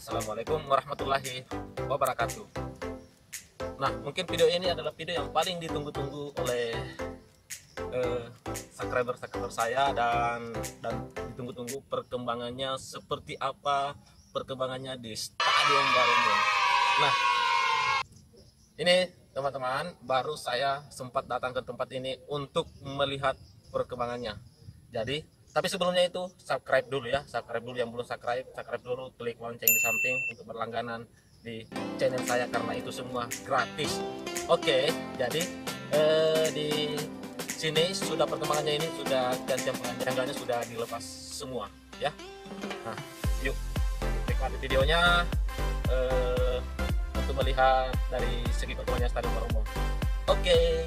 Assalamualaikum warahmatullahi wabarakatuh. Nah, mungkin video ini adalah video yang paling ditunggu-tunggu oleh subscriber saya dan ditunggu-tunggu perkembangannya seperti apa perkembangannya di Stadion Barombong. Nah, ini teman-teman, baru saya sempat datang ke tempat ini untuk melihat perkembangannya. Tapi sebelumnya itu subscribe dulu ya, subscribe dulu yang belum subscribe dulu, klik lonceng di samping untuk berlangganan di channel saya karena itu semua gratis. Oke, jadi di sini sudah perkembangannya, ini sudah tiang penyangganya sudah dilepas semua ya. Nah, yuk nikmati videonya untuk melihat dari segi perkembangannya Stadion Barombong. Oke.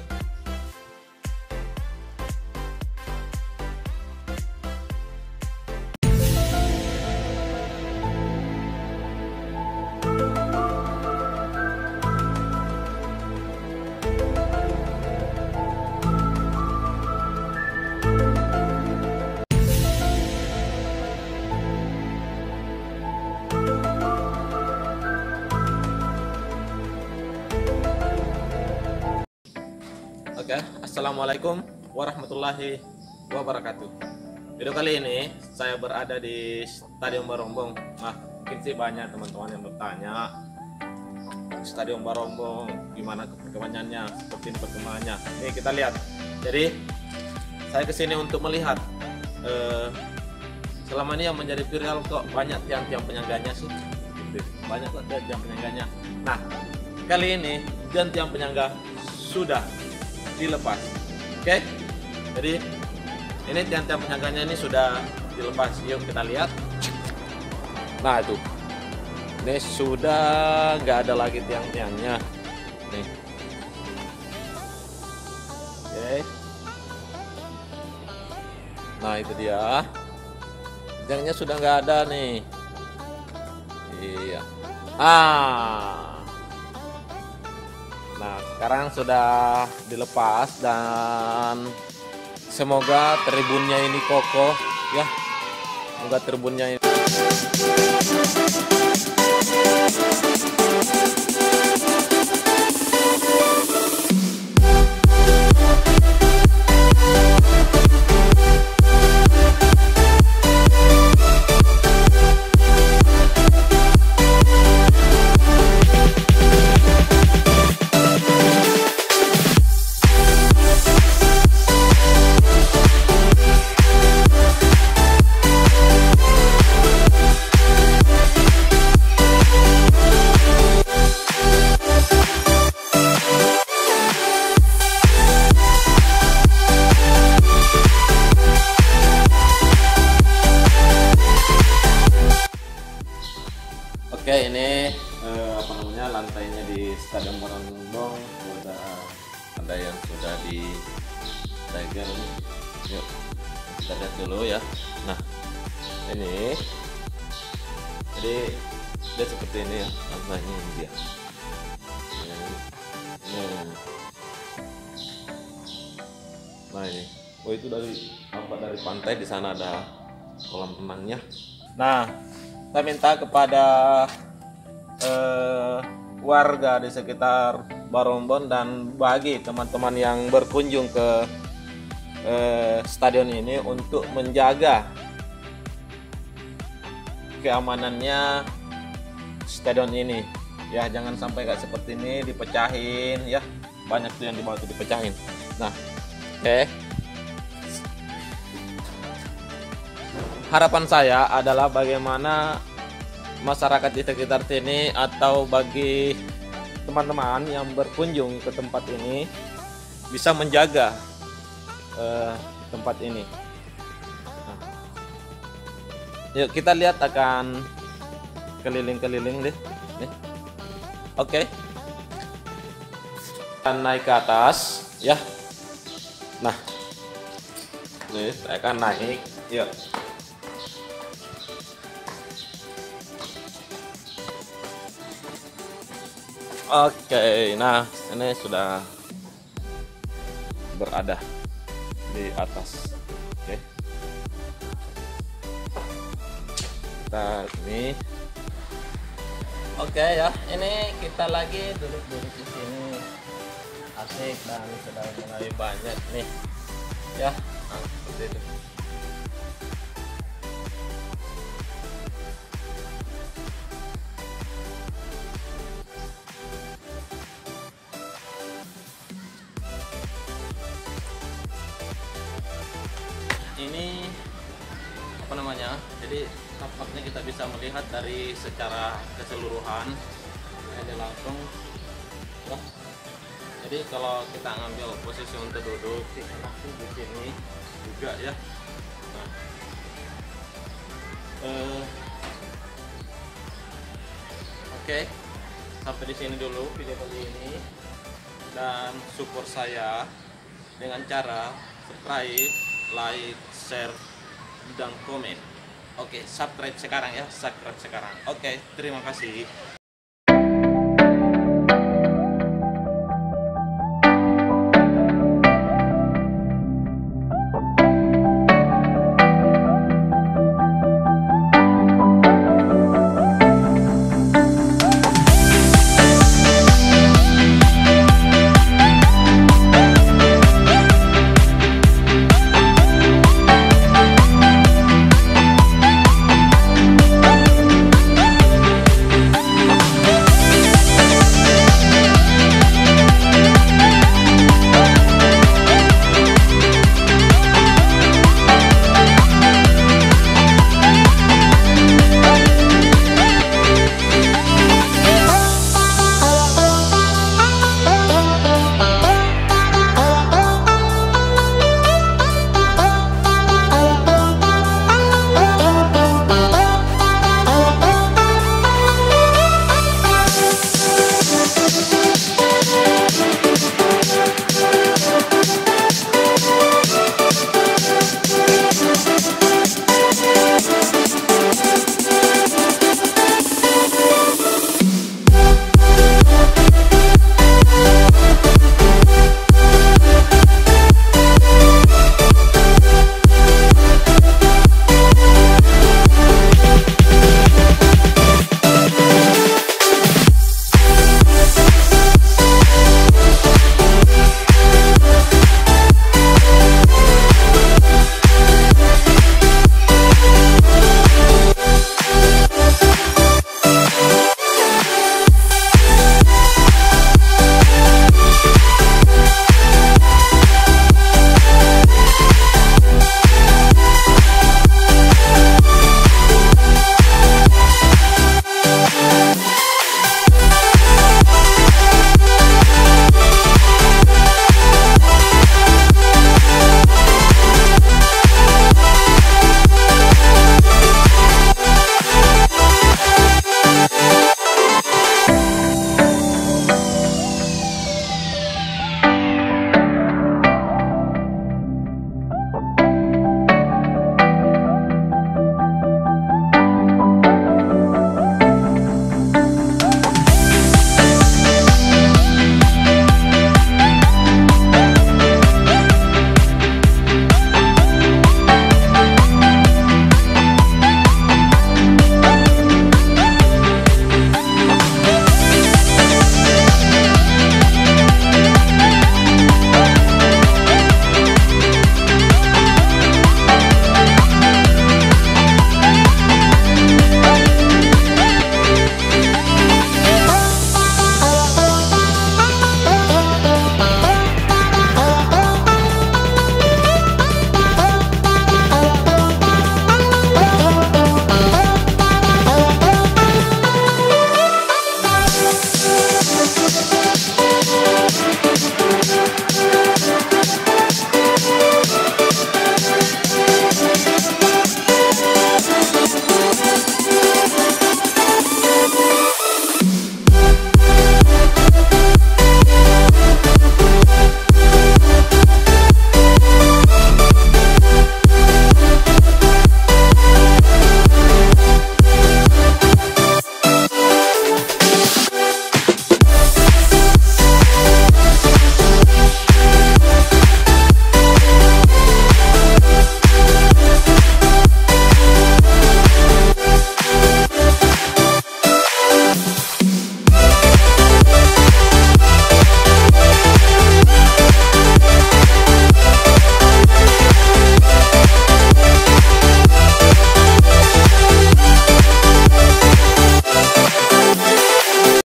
Oke, assalamualaikum warahmatullahi wabarakatuh. Video kali ini saya berada di Stadion Barombong. Nah, mungkin sih banyak teman-teman yang bertanya Stadion Barombong gimana perkembangannya, seperti perkembangannya. Ini kita lihat. Jadi saya kesini untuk melihat selama ini yang menjadi viral kok banyak tiang-tiang penyangganya sih. Banyak kok tiang penyangganya. Nah, kali ini tiang penyangga sudah dilepas. Oke, jadi ini tiang-tiang penyangganya ini sudah dilepas. Yuk kita lihat. Nah, itu ini sudah nggak ada lagi tiang-tiangnya nih. Oke, nah itu dia, tiangnya sudah nggak ada nih. Iya. Nah, sekarang sudah dilepas dan semoga tribunnya ini kokoh ya. Semoga tribunnya ini Oke, ini apa namanya, lantainya di Stadion Barombong sudah ada yang sudah di segel. Yuk kita lihat dulu ya. Nah, ini jadi dia seperti ini ya lantainya dia. Nah ini, oh itu dari pantai, di sana ada kolam renangnya. Nah, saya minta kepada warga di sekitar Barombong dan bagi teman-teman yang berkunjung ke stadion ini untuk menjaga keamanannya stadion ini ya, jangan sampai kayak seperti ini dipecahin ya, banyak tuh yang di bawah itu dipecahin. Nah, oke. Harapan saya adalah bagaimana masyarakat di sekitar sini atau bagi teman-teman yang berkunjung ke tempat ini bisa menjaga tempat ini. Nah, yuk kita lihat, akan keliling-keliling deh. Nih. Oke. Kita naik ke atas ya. Nah, nih saya akan naik. Yuk. Oke, nah ini sudah berada di atas. Oke, kita ini Oke ya, ini kita lagi duduk-duduk di sini, asik dan sudah mulai banyak nih, ya. Nah, seperti itu. Ini apa namanya? Jadi tampaknya kita bisa melihat dari secara keseluruhan. Ini langsung. Wah. Jadi kalau kita ngambil posisi untuk duduk langsung di sini juga ya. Nah, oke, sampai di sini dulu video kali ini, dan support saya dengan cara subscribe, like, share, dan komen. Oke, subscribe sekarang ya, subscribe sekarang. Oke, terima kasih.